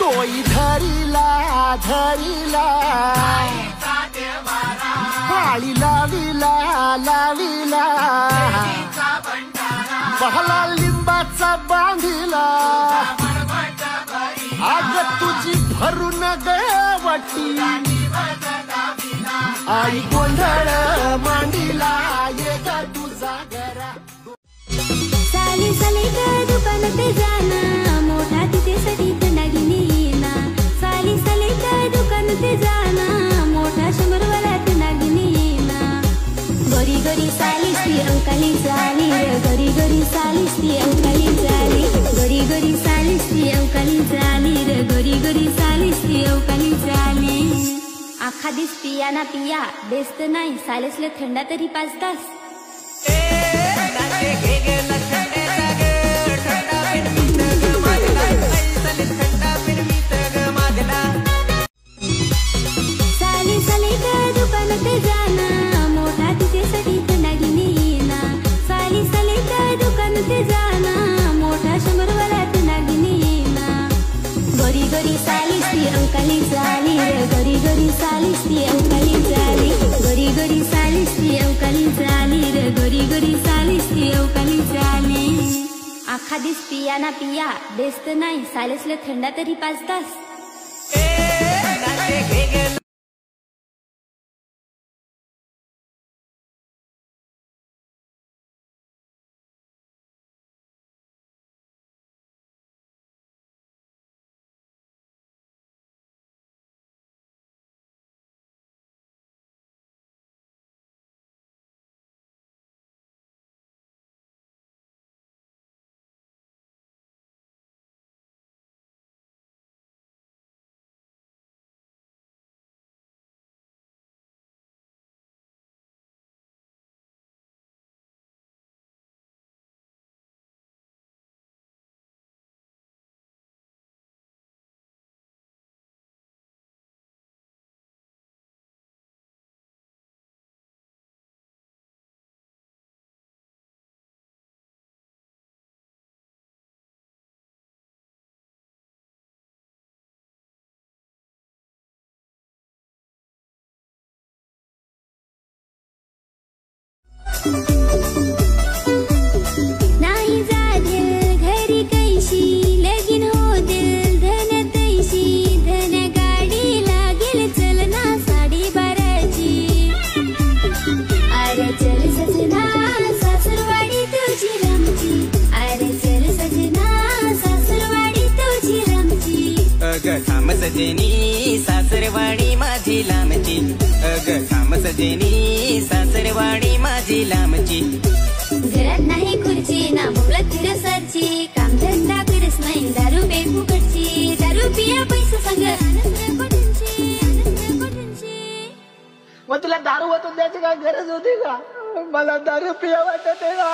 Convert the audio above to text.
तोई धरीला धरीला काळी लावीला लावीला बहला लिंबाचा बांधिला आग तुझी भरून गवटी आई गोंधळ मांडीला ये ग तुझा घरा साली साली ग दुकानात जाना मोठा तिच्यासाठी दागिने येना साली साली ग दुकानात जाना मोठा 100 वाला दागिने येना गोरी गोरी साली ती अंकाली झाली गोरी गोरी साली ती अंकाली झाली गोरी गोरी साली ती अंकाली झाली गोरी गोरी साली ती अंकाली झाली आखा दिस पिया ना पिया बेस्त नाही सालेसले थंडा तरी 5 तास साली साली ग दुकानात जाना मोठा तिच्यासाठी दागिने येना साली साली ग दुकानात जाना मोठा 100 वाला दागिने येना गोरी गोरी साली ती अंकाली झाली गोरी गोरी साली ती अंकाली झाली गोरी गोरी साली ती अंकाली झाली गोरी गोरी साली ती अंकाली झाली आखा दिस पिया ना पिया बेस्त नाही सालेसले थंडा तरी 5 तास नाही जादिल घरी कैशी लगीन होतील धन तैशी धन गाडी लागेल चलना 12:30ची अरे चल सजना सासरवाडी तुझी रमची अरे चल सजना सासरवाडी तुझी रमची अग थांब सजनी सासरवाडी माझी लांबची अग थांब सजनी सासरवाडी माझी लांबची घरात नाही खुर्ची ना बोलत फिरसाची काम धंदा फिरस नाही दारू पे फुकटची दारू पिया पैसा संग मग तुला दारू वाटून द्यायची काय गरज होती का मला दारू पिया वाटत आहे का